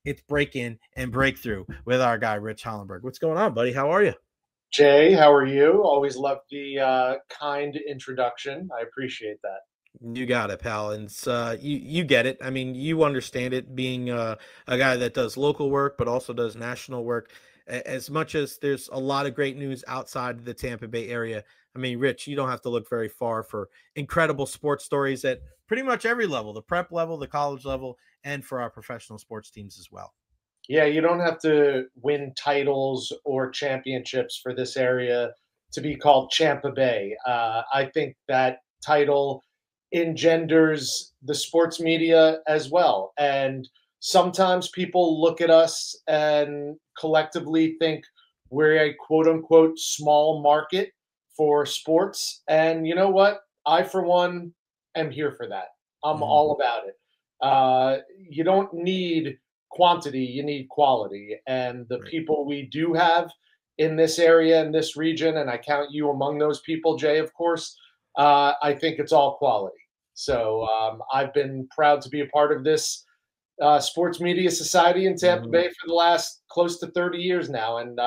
It's break in and breakthrough with our guy, Rich Hollenberg. What's going on, buddy? How are you? Jay, how are you? Always love the kind introduction. I appreciate that. You got it, pal. And it's, you get it. I mean, you understand it being a guy that does local work, but also does national work. As much as there's a lot of great news outside of the Tampa Bay area, I mean, Rich, you don't have to look very far for incredible sports stories at pretty much every level, the prep level, the college level, and for our professional sports teams as well. Yeah, you don't have to win titles or championships for this area to be called Champa Bay. I think that title engenders the sports media as well. And sometimes people look at us and collectively think we're a quote unquote small market for sports. And you know what? I, for one, am here for that. I'm Mhm. all about it. You don't need quantity, you need quality. And the Right. people we do have in this area, in this region, and I count you among those people, Jay, of course, I think it's all quality. So I've been proud to be a part of this sports media society in Tampa Mhm. Bay for the last close to 30 years now. And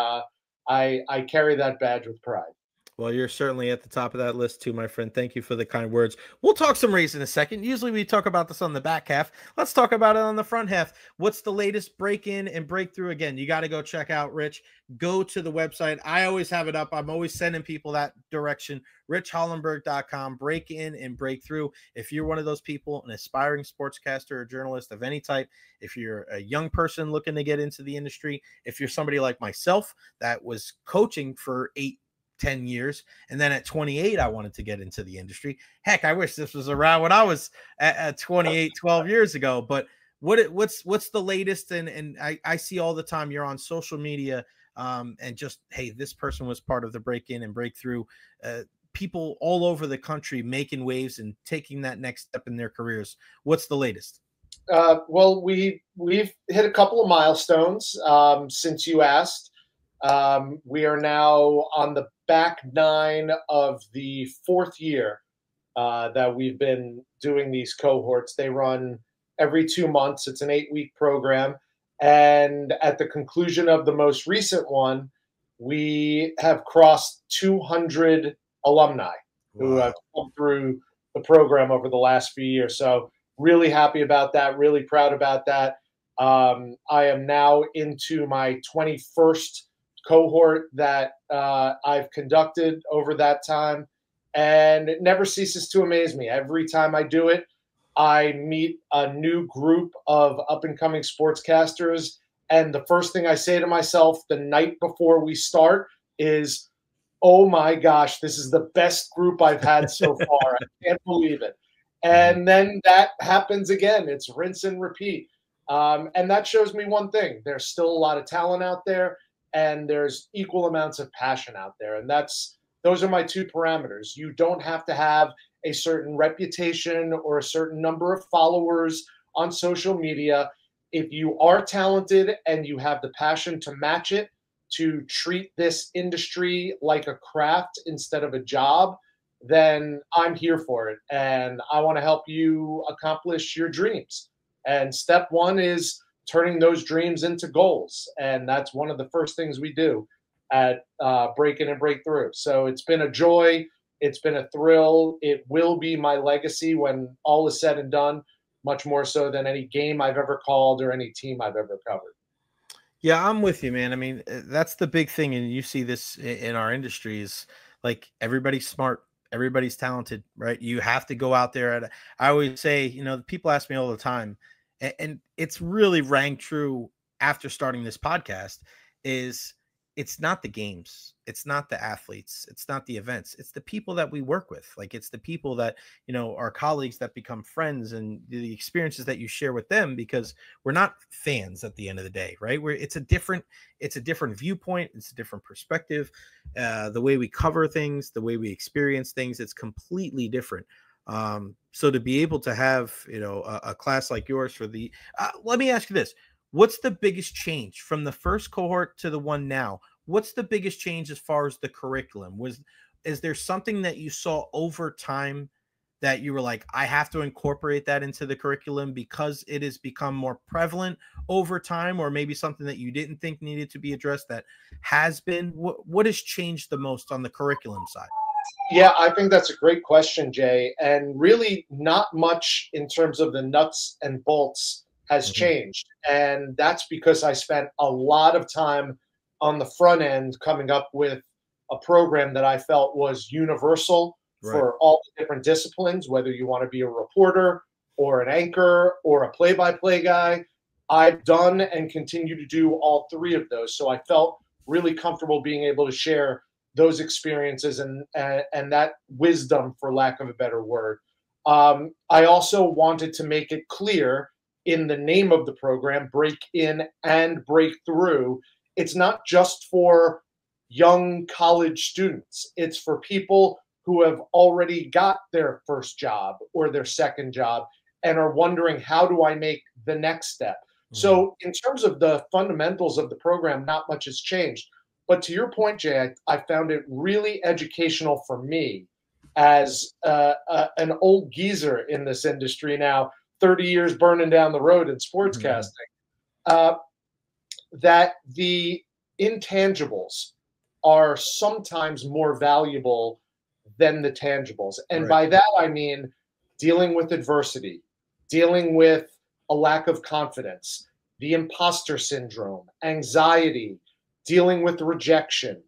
I carry that badge with pride. Well, you're certainly at the top of that list too, my friend. Thank you for the kind words. We'll talk some Rays in a second. Usually we talk about this on the back half. Let's talk about it on the front half. What's the latest break in and breakthrough? Again, you got to go check out Rich. Go to the website. I always have it up. I'm always sending people that direction. richhollenberg.com. Break in and breakthrough. If you're one of those people, an aspiring sportscaster or journalist of any type, if you're a young person looking to get into the industry, if you're somebody like myself that was coaching for 10 years. And then at 28, I wanted to get into the industry. Heck, I wish this was around when I was at 28, 12 years ago. But what's the latest? And I see all the time you're on social media and just, hey, this person was part of the break-in and breakthrough. People all over the country making waves and taking that next step in their careers. What's the latest? Well, we've hit a couple of milestones since you asked. We are now on the back nine of the fourth year that we've been doing these cohorts. They run every 2 months. It's an 8-week program. And at the conclusion of the most recent one, we have crossed 200 alumni who have Wow. come through the program over the last few years. So, really happy about that, really proud about that. I am now into my 21st cohort that I've conducted over that time, and it never ceases to amaze me. Every time I do it, I meet a new group of up and coming sportscasters. And the first thing I say to myself the night before we start is, oh my gosh, this is the best group I've had so far. I can't believe it. Mhm. And then that happens again. It's rinse and repeat. And that shows me one thing: there's still a lot of talent out there, and there's equal amounts of passion out there. And those are my two parameters. You don't have to have a certain reputation or a certain number of followers on social media. If you are talented and you have the passion to match it, to treat this industry like a craft instead of a job, then I'm here for it. And I want to help you accomplish your dreams. And step one is turning those dreams into goals. And that's one of the first things we do at Break In and Breakthrough. So it's been a joy. It's been a thrill. It will be my legacy when all is said and done, much more so than any game I've ever called or any team I've ever covered. Yeah, I'm with you, man. I mean, that's the big thing, and you see this in our industry is like everybody's smart, everybody's talented, right? You have to go out there. I always say, people ask me all the time, and it's really rang true after starting this podcast. Is it's not the games, it's not the athletes, it's not the events, it's the people that we work with. Like it's the people that our colleagues that become friends, and the experiences that you share with them because we're not fans at the end of the day, right? Where it's a different viewpoint, it's a different perspective. The way we cover things, the way we experience things, it's completely different. So to be able to have a class like yours for the let me ask you this: what's the biggest change from the first cohort to the one now? What's the biggest change as far as the curriculum? Is there something that you saw over time that you were like, I have to incorporate that into the curriculum because it has become more prevalent over time, or maybe something that you didn't think needed to be addressed that has been? What has changed the most on the curriculum side? Yeah, I think that's a great question, Jay. And really, not much in terms of the nuts and bolts has changed. And that's because I spent a lot of time on the front end coming up with a program that I felt was universal for all the different disciplines, whether you want to be a reporter or an anchor or a play by play guy. I've done and continue to do all three of those. So I felt really comfortable being able to share those experiences and that wisdom, for lack of a better word. I also wanted to make it clear in the name of the program, Break In and Break Through. It's not just for young college students. It's for people who have already got their first job or their second job and are wondering, how do I make the next step? So in terms of the fundamentals of the program, not much has changed. But to your point, Jay, I found it really educational for me as an old geezer in this industry now, 30 years burning down the road in sportscasting, that the intangibles are sometimes more valuable than the tangibles. And by that, I mean dealing with adversity, dealing with a lack of confidence, the imposter syndrome, anxiety, dealing with rejection,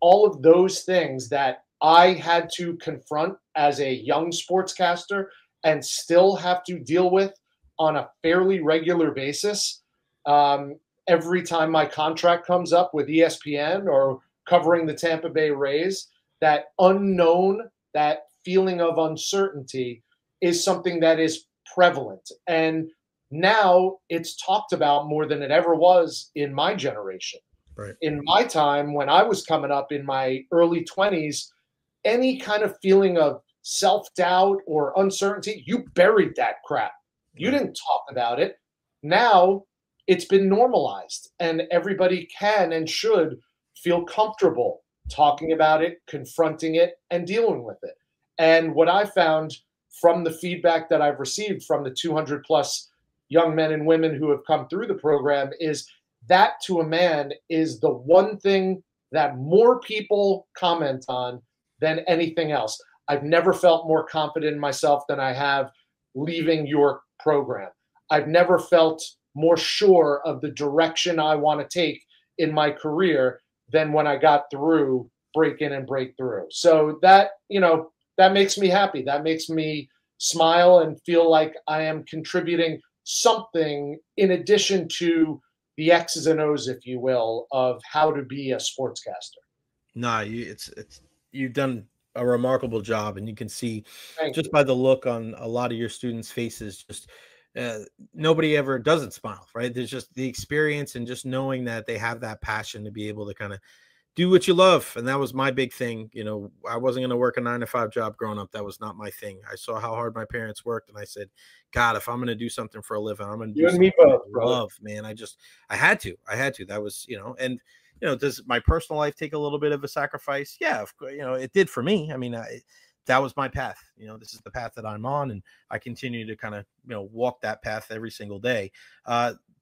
all of those things that I had to confront as a young sportscaster and still have to deal with on a fairly regular basis. Every time my contract comes up with ESPN or covering the Tampa Bay Rays, that unknown, that feeling of uncertainty is something that is prevalent. And now it's talked about more than it ever was in my generation. In my time, when I was coming up in my early 20s, any kind of feeling of self-doubt or uncertainty, you buried that crap. You didn't talk about it. Now it's been normalized, and everybody can and should feel comfortable talking about it, confronting it, and dealing with it. And what I found from the feedback that I've received from the 200 plus young men and women who have come through the program is that, to a man, is the one thing that more people comment on than anything else. I've never felt more confident in myself than I have leaving your program. I've never felt more sure of the direction I want to take in my career than when I got through Break In and Break Through. So that, that makes me happy. That makes me smile and feel like I am contributing something in addition to the X's and O's, if you will, of how to be a sportscaster. No, you've done a remarkable job, and you can see just by the look on a lot of your students' faces, just nobody ever doesn't smile, right? There's just the experience and just knowing that they have that passion to be able to kind of do what you love. And that was my big thing. I wasn't going to work a 9-to-5 job growing up. That was not my thing. I saw how hard my parents worked, and I said, God, if I'm going to do something for a living, I'm going to do something I love, man. I had to. That was, and does my personal life take a little bit of a sacrifice? Yeah, of course, it did for me. I mean, that was my path. This is the path that I'm on, and I continue to kind of, walk that path every single day.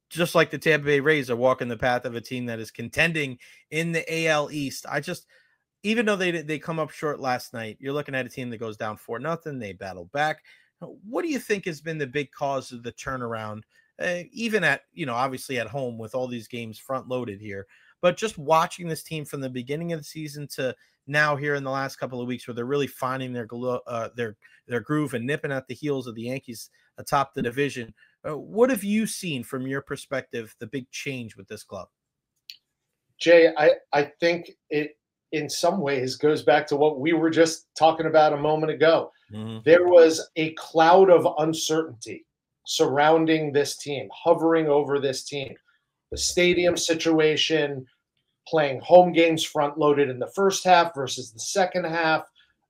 Just like the Tampa Bay Rays are walking the path of a team that is contending in the AL East. Even though they come up short last night, you're looking at a team that goes down 4-0. They battle back. What do you think has been the big cause of the turnaround? Even at, obviously at home with all these games front loaded here, but just watching this team from the beginning of the season to now here in the last couple of weeks, where they're really finding their groove and nipping at the heels of the Yankees atop the division. What have you seen from your perspective, the big change with this club? Jay, I think it in some ways goes back to what we were just talking about a moment ago. There was a cloud of uncertainty surrounding this team, hovering over this team. The stadium situation, playing home games front loaded in the first half versus the second half,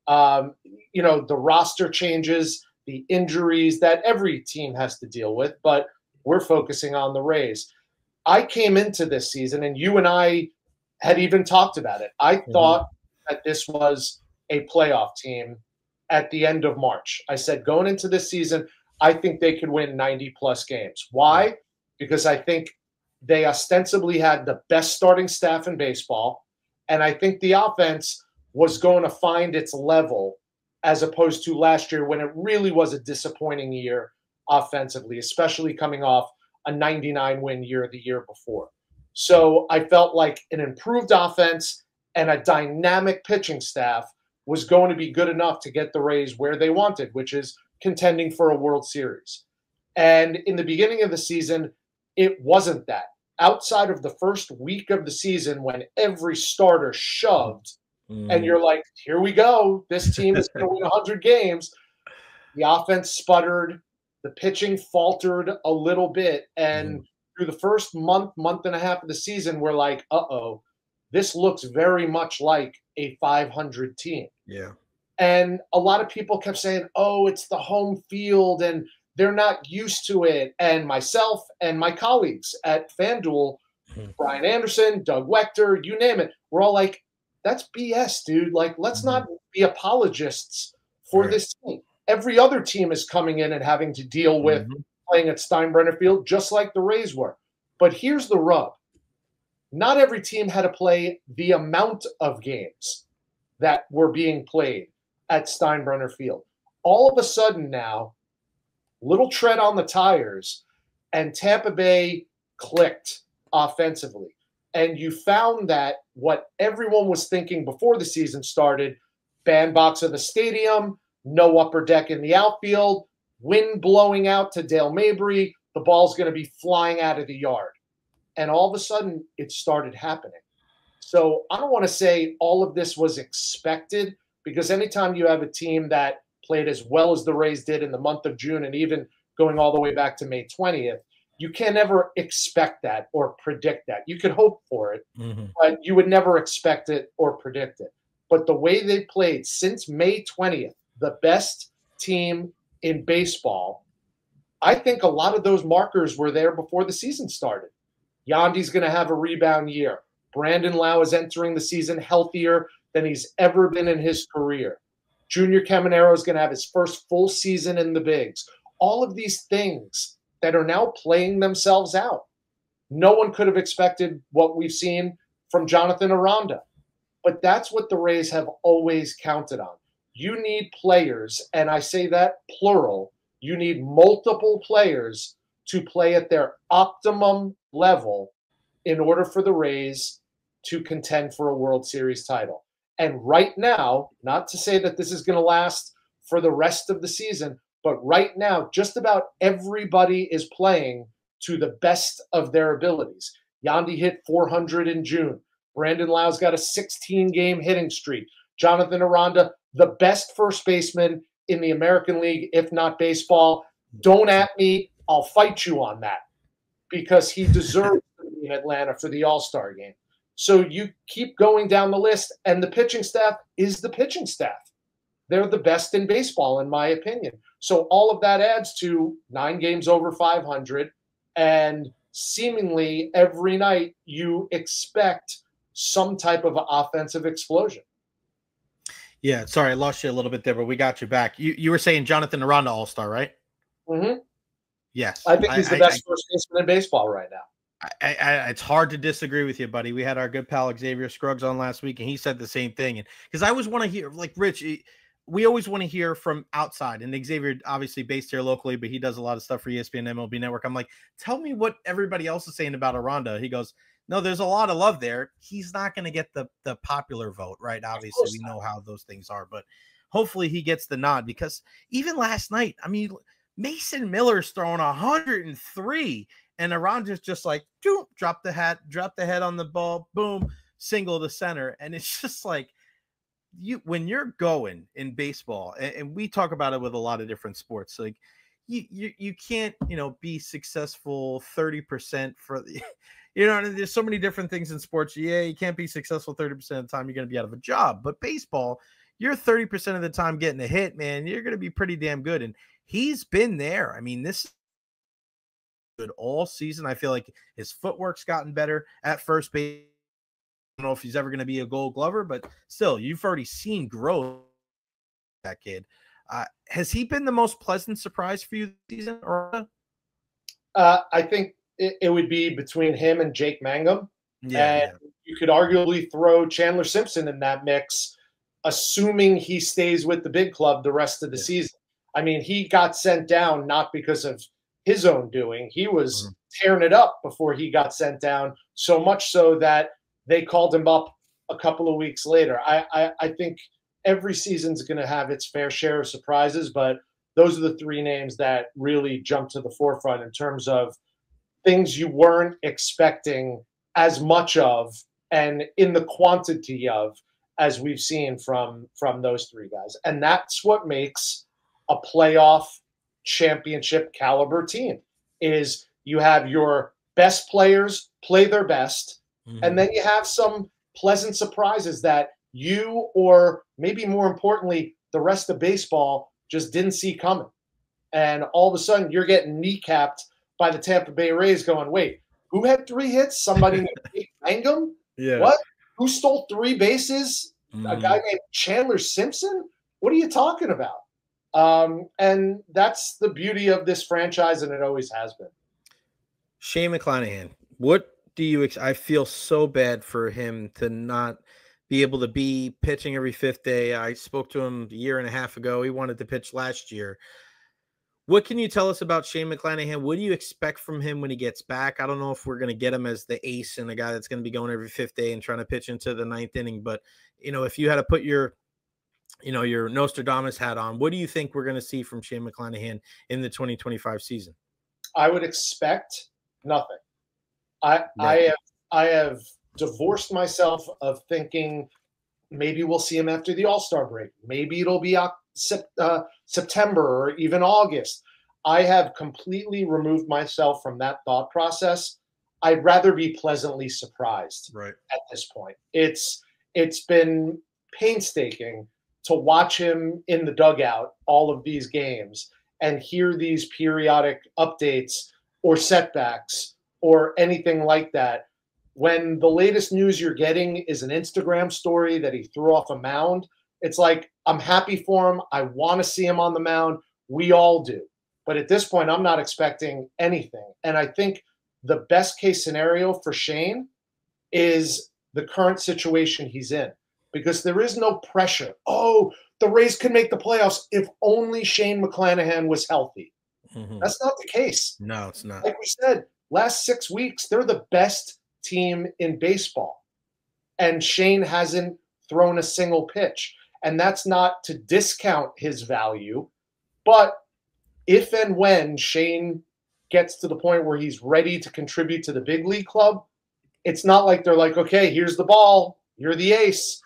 the roster changes, the injuries that every team has to deal with, but we're focusing on the Rays. I came into this season, and you and I had even talked about it. I thought that this was a playoff team, at the end of March. I said, going into this season, I think they could win 90-plus games. Why? Because I think they ostensibly had the best starting staff in baseball, and I think the offense was going to find its level as opposed to last year when it really was a disappointing year offensively, especially coming off a 99-win year the year before. So I felt like an improved offense and a dynamic pitching staff was going to be good enough to get the Rays where they wanted, which is contending for a World Series. And in the beginning of the season, it wasn't that. Outside of the first week of the season when every starter shoved, and you're like, here we go. This team is going to win 100 games. The offense sputtered. The pitching faltered a little bit. And through the first month and a half of the season, we're like, uh-oh, this looks very much like a 500 team. Yeah. And a lot of people kept saying, oh, it's the home field and they're not used to it. And myself and my colleagues at FanDuel, Brian Anderson, Doug Wechter, you name it, we're all like, that's BS, dude. Like, let's not be apologists for this team. Every other team is coming in and having to deal with playing at Steinbrenner Field, just like the Rays were. But here's the rub. Not every team had to play the amount of games that were being played at Steinbrenner Field. All of a sudden now, little tread on the tires, and Tampa Bay clicked offensively. And you found that what everyone was thinking before the season started, bandbox of the stadium, no upper deck in the outfield, wind blowing out to Dale Mabry, the ball's going to be flying out of the yard. And all of a sudden, it started happening. So I don't want to say all of this was expected, because anytime you have a team that played as well as the Rays did in the month of June and even going all the way back to May 20th, you can never expect that or predict that. You could hope for it, but you would never expect it or predict it. But the way they played since May 20th, the best team in baseball, I think a lot of those markers were there before the season started. Yandy's going to have a rebound year. Brandon Lau is entering the season healthier than he's ever been in his career. Junior Caminero is going to have his first full season in the bigs. All of these things that are now playing themselves out. No one could have expected what we've seen from Jonathan Aranda. But that's what the Rays have always counted on. You need players, and I say that plural, you need multiple players to play at their optimum level in order for the Rays to contend for a World Series title. And right now, not to say that this is going to last for the rest of the season, but right now, just about everybody is playing to the best of their abilities. Yandy hit 400 in June. Brandon Lau's got a 16-game hitting streak. Jonathan Aranda, the best first baseman in the American League, if not baseball. Don't at me. I'll fight you on that, because he deserves to be in Atlanta for the All-Star game. So you keep going down the list, and the pitching staff is the pitching staff. They're the best in baseball, in my opinion. So all of that adds to 9 games over 500, and seemingly every night you expect some type of offensive explosion. Yeah, sorry, I lost you a little bit there, but we got you back. You were saying Jonathan Aranda All-Star, right? Yes. I think he's the best first baseman in baseball right now. It's hard to disagree with you, buddy. We had our good pal Xavier Scruggs on last week, and he said the same thing. And because I always want to hear, like Rich, we always want to hear from outside. And Xavier, obviously based here locally, but he does a lot of stuff for ESPN MLB Network. I'm like, tell me what everybody else is saying about Aranda. He goes, no, there's a lot of love there. He's not going to get the popular vote, right? Obviously, we know how those things are, but hopefully he gets the nod, because even last night, I mean, Mason Miller's throwing 103, and Aranda's just like, drop the head on the ball, boom, single to center. And it's just like, when you're going in baseball, and we talk about it with a lot of different sports, like you can't, be successful 30% for the, there's so many different things in sports. Yeah, you can't be successful 30% of the time. You're going to be out of a job. But baseball, you're 30% of the time getting a hit, man. You're going to be pretty damn good. And he's been there. I mean, this is good all season. I feel like his footwork's gotten better at first base. I don't know if he's ever going to be a Gold Glover, but still, you've already seen growth that kid. Has he been the most pleasant surprise for you this season? Or I think it would be between him and Jake Mangum. And you could arguably throw Chandler Simpson in that mix, assuming he stays with the big club the rest of the season. I mean, he got sent down not because of his own doing. He was tearing it up before he got sent down, so much so that they called him up a couple of weeks later. I think every season's going to have its fair share of surprises, but those are the three names that really jump to the forefront in terms of things you weren't expecting as much of and in the quantity of as we've seen from those three guys. And that's what makes a playoff championship caliber team is you have your best players play their best, and then you have some pleasant surprises that you, or maybe more importantly, the rest of baseball just didn't see coming. And all of a sudden you're getting kneecapped by the Tampa Bay Rays going, wait, who had 3 hits? Somebody named Jake Mangum? Yeah. What? Who stole 3 bases? A guy named Chandler Simpson? What are you talking about? And that's the beauty of this franchise, and it always has been. Shane McClanahan, what do you I feel so bad for him to not be able to be pitching every 5th day. I spoke to him a year and a half ago. He wanted to pitch last year. What can you tell us about Shane McClanahan? What do you expect from him when he gets back? I don't know if we're going to get him as the ace and the guy that's going to be going every 5th day and trying to pitch into the 9th inning. But, you know, if you had to put your Nostradamus hat on, what do you think we're going to see from Shane McClanahan in the 2025 season? I would expect nothing. I have divorced myself of thinking maybe we'll see him after the All-Star break. Maybe it'll be September or even August. I have completely removed myself from that thought process. I'd rather be pleasantly surprised at this point. It's been painstaking to watch him in the dugout all of these games and hear these periodic updates or setbacks or anything like that. When the latest news you're getting is an Instagram story that he threw off a mound, it's like, I'm happy for him. I want to see him on the mound. We all do. But at this point, I'm not expecting anything. And I think the best case scenario for Shane is the current situation he's in, because there is no pressure. Oh, the Rays could make the playoffs if only Shane McClanahan was healthy. That's not the case. No, it's not. Like we said, last 6 weeks, they're the best team in baseball. And Shane hasn't thrown a single pitch. And that's not to discount his value. But if and when Shane gets to the point where he's ready to contribute to the big league club, it's not like they're like, okay, here's the ball. You're the ace.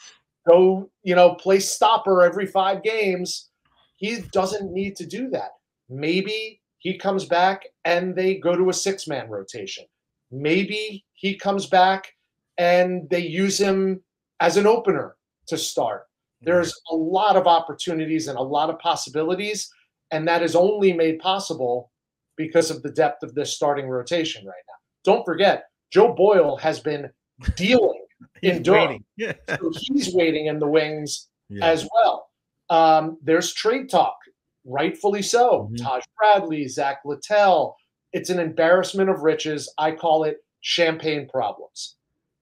Go, play stopper every 5 games. He doesn't need to do that. Maybe he comes back and they go to a 6-man rotation. Maybe he comes back and they use him as an opener to start. There's a lot of opportunities and a lot of possibilities, and that is only made possible because of the depth of this starting rotation right now. Don't forget, Joe Boyle has been dealing in Durham. So he's waiting in the wings as well. There's trade talk, rightfully so. Taj Bradley, Zach Littell. It's an embarrassment of riches. I call it champagne problems.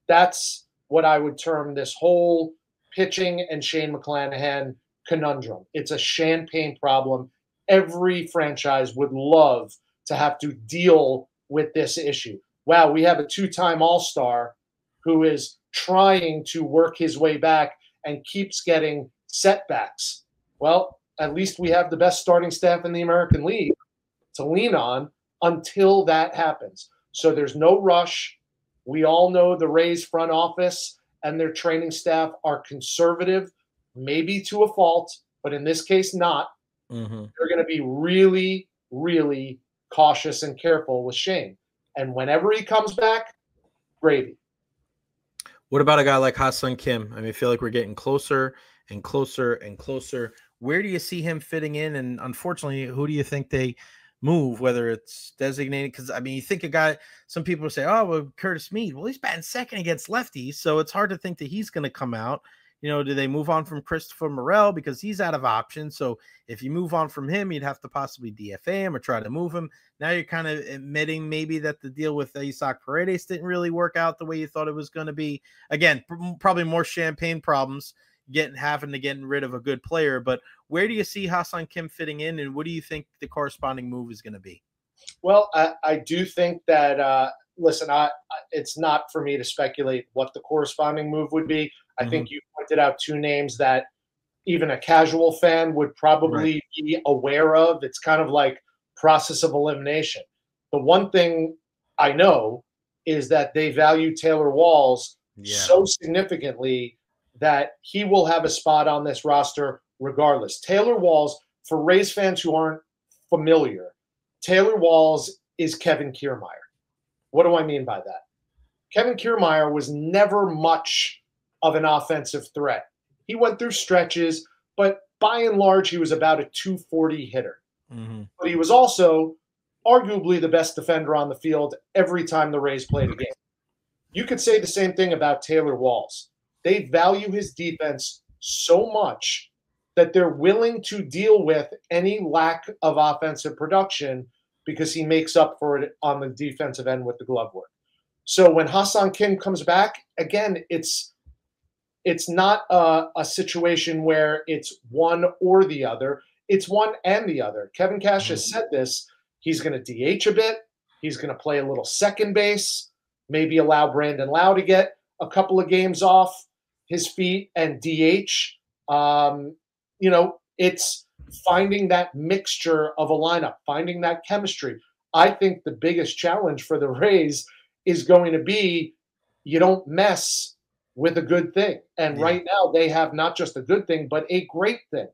That's what I would term this whole pitching and Shane McClanahan conundrum. It's a champagne problem. Every franchise would love to have to deal with this issue. Wow, we have a 2-time All-Star who is trying to work his way back and keeps getting setbacks. Well, at least we have the best starting staff in the American League to lean on until that happens. So there's no rush. We all know the Rays front office and their training staff are conservative, maybe to a fault, but in this case not. They're going to be really, really cautious and careful with Shane. And whenever he comes back, gravy. What about a guy like Ha-Seong Kim? I mean, I feel like we're getting closer and closer and closer. Where do you see him fitting in? And unfortunately, who do you think they move, whether it's designated? Because, I mean, you think a guy, some people say, oh, well, Curtis Mead. Well, he's batting second against lefties, so it's hard to think that he's going to come out. Do they move on from Christopher Morel because he's out of options? So if you move on from him, you'd have to possibly DFA him or try to move him. Now you're kind of admitting maybe that the deal with Isaac Paredes didn't really work out the way you thought it was going to be. Again, probably more champagne problems having to get rid of a good player. But where do you see Ha-Seong Kim fitting in, and what do you think the corresponding move is going to be? Well, I do think that, listen, it's not for me to speculate what the corresponding move would be. I think you pointed out two names that even a casual fan would probably be aware of. It's kind of like process of elimination. The one thing I know is that they value Taylor Walls so significantly that he will have a spot on this roster regardless. Taylor Walls, for Rays fans who aren't familiar, Taylor Walls is Kevin Kiermaier. What do I mean by that? Kevin Kiermaier was never much of an offensive threat. He went through stretches, but by and large, he was about a 240 hitter. But he was also arguably the best defender on the field every time the Rays played a game. You could say the same thing about Taylor Walls. They value his defense so much that they're willing to deal with any lack of offensive production because he makes up for it on the defensive end with the glove work. So when Ha-Seong Kim comes back, again, it's not a situation where it's one or the other. It's one and the other. Kevin Cash has said this. He's going to DH a bit. He's going to play a little second base, maybe allow Brandon Lau to get a couple of games off his feet and DH. It's finding that mixture of a lineup, finding that chemistry. I think the biggest challenge for the Rays is going to be you don't mess with a good thing. And right now they have not just a good thing, but a great thing.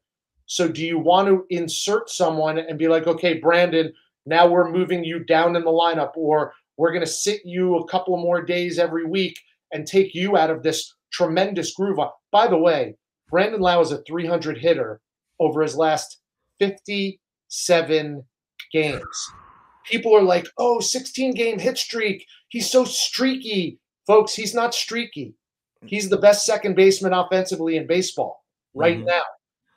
So do you want to insert someone and be like, okay, Brandon, now we're moving you down in the lineup, or we're going to sit you a couple more days every week and take you out of this tremendous groove. By the way, Brandon Lau is a 300 hitter over his last 57 games. People are like, oh, 16-game hit streak. He's so streaky. Folks, he's not streaky. He's the best second baseman offensively in baseball right now.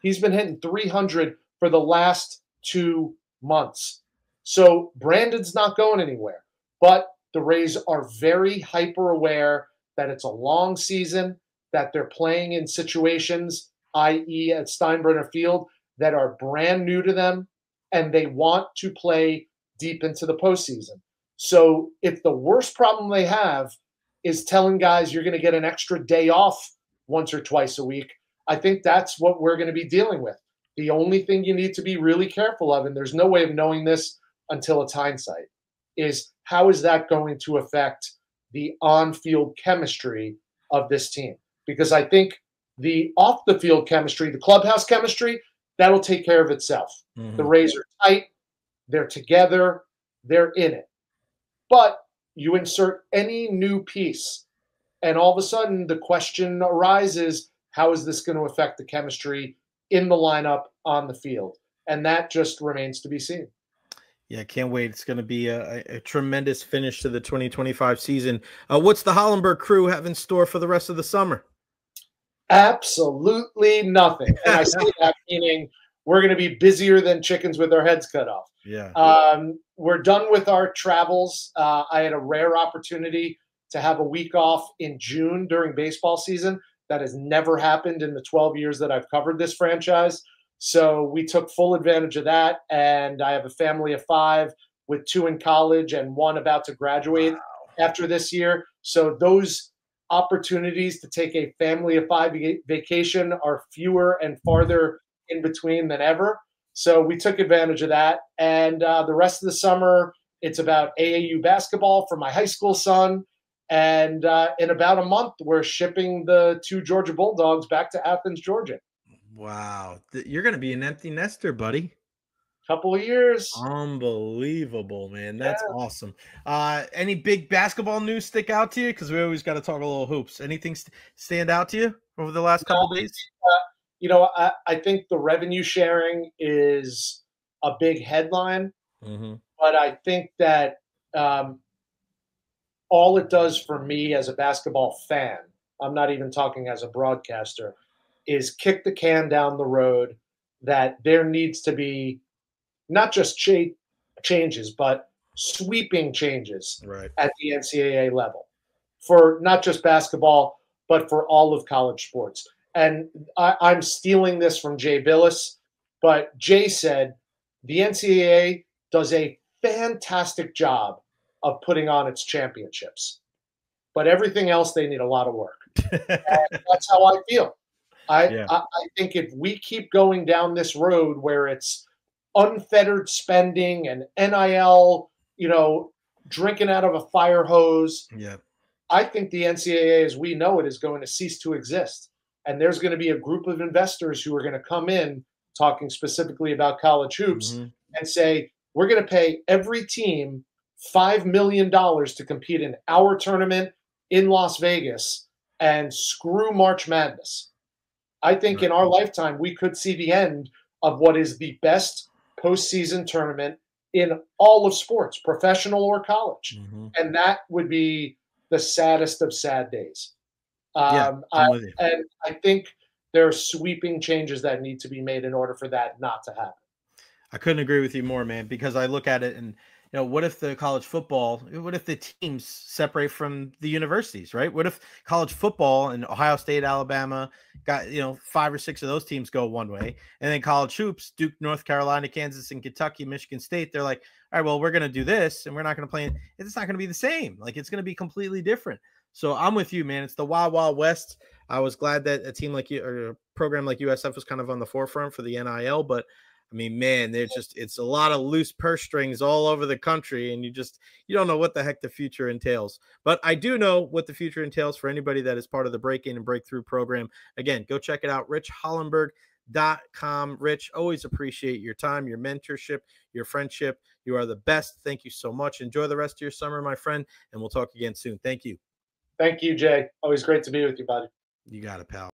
He's been hitting 300 for the last 2 months. So Brandon's not going anywhere. But the Rays are very hyper aware that it's a long season, that they're playing in situations, i.e. at Steinbrenner Field, that are brand new to them, and they want to play deep into the postseason. So if the worst problem they have is telling guys you're going to get an extra day off once or twice a week, I think that's what we're going to be dealing with. The only thing you need to be really careful of, and there's no way of knowing this until it's hindsight, is how is that going to affect the on-field chemistry of this team? Because I think the off-the-field chemistry, the clubhouse chemistry, that'll take care of itself. The Rays are tight. They're together. They're in it. But you insert any new piece, and all of a sudden the question arises, how is this going to affect the chemistry in the lineup on the field? And that just remains to be seen. Yeah, can't wait. It's going to be a tremendous finish to the 2025 season. What's the Hollenberg crew have in store for the rest of the summer? Absolutely nothing. And I say that meaning we're going to be busier than chickens with their heads cut off. Yeah. We're done with our travels. I had a rare opportunity to have a week off in June during baseball season. That has never happened in the 12 years that I've covered this franchise. So we took full advantage of that. And I have a family of 5 with 2 in college and 1 about to graduate after this year. So those opportunities to take a family of 5 vacation are fewer and farther in between than ever. So we took advantage of that. And the rest of the summer, it's about AAU basketball for my high school son. And in about a month, we're shipping the 2 Georgia Bulldogs back to Athens, Georgia. Wow. You're going to be an empty nester, buddy. Couple of years. Unbelievable, man. That's awesome. Any big basketball news stick out to you? Because we always got to talk a little hoops. Anything stand out to you over the last couple of days? I think the revenue sharing is a big headline. But I think that all it does for me as a basketball fan, I'm not even talking as a broadcaster, is kick the can down the road that there needs to be not just changes, but sweeping changes Right. at the NCAA level for not just basketball, but for all of college sports. And I'm stealing this from Jay Billis, but Jay said the NCAA does a fantastic job of putting on its championships, but everything else they need a lot of work. And that's how I feel. Yeah. I think if we keep going down this road where it's unfettered spending and NIL, drinking out of a fire hose, Yeah. I think the NCAA as we know it is going to cease to exist. And there's going to be a group of investors who are going to come in talking specifically about college hoops Mm-hmm. and say, we're going to pay every team $5 million to compete in our tournament in Las Vegas and screw March Madness. I think Right. in our lifetime, we could see the end of what is the best postseason tournament in all of sports, professional or college. Mm-hmm. And that would be the saddest of sad days. Yeah, I'm with you. And I think there are sweeping changes that need to be made in order for that not to happen. I couldn't agree with you more, man, because I look at it and what if the college football, what if the teams separate from the universities, right? What if college football and Ohio State, Alabama got, 5 or 6 of those teams go one way, and then college hoops, Duke, North Carolina, Kansas, and Kentucky, Michigan State, they're like, all right, well, we're going to do this and we're not going to play. It's not going to be the same. Like, it's going to be completely different. So I'm with you, man. It's the Wild Wild West. I was glad that a team like you or a program like USF was kind of on the forefront for the NIL, but I mean, man, it's a lot of loose purse strings all over the country, and you don't know what the heck the future entails. But I do know what the future entails for anybody that is part of the Break-In and Breakthrough program. Again, go check it out, richhollenberg.com. Rich, always appreciate your time, your mentorship, your friendship. You are the best. Thank you so much. Enjoy the rest of your summer, my friend, and we'll talk again soon. Thank you. Thank you, Jay. Always great to be with you, buddy. You got it, pal.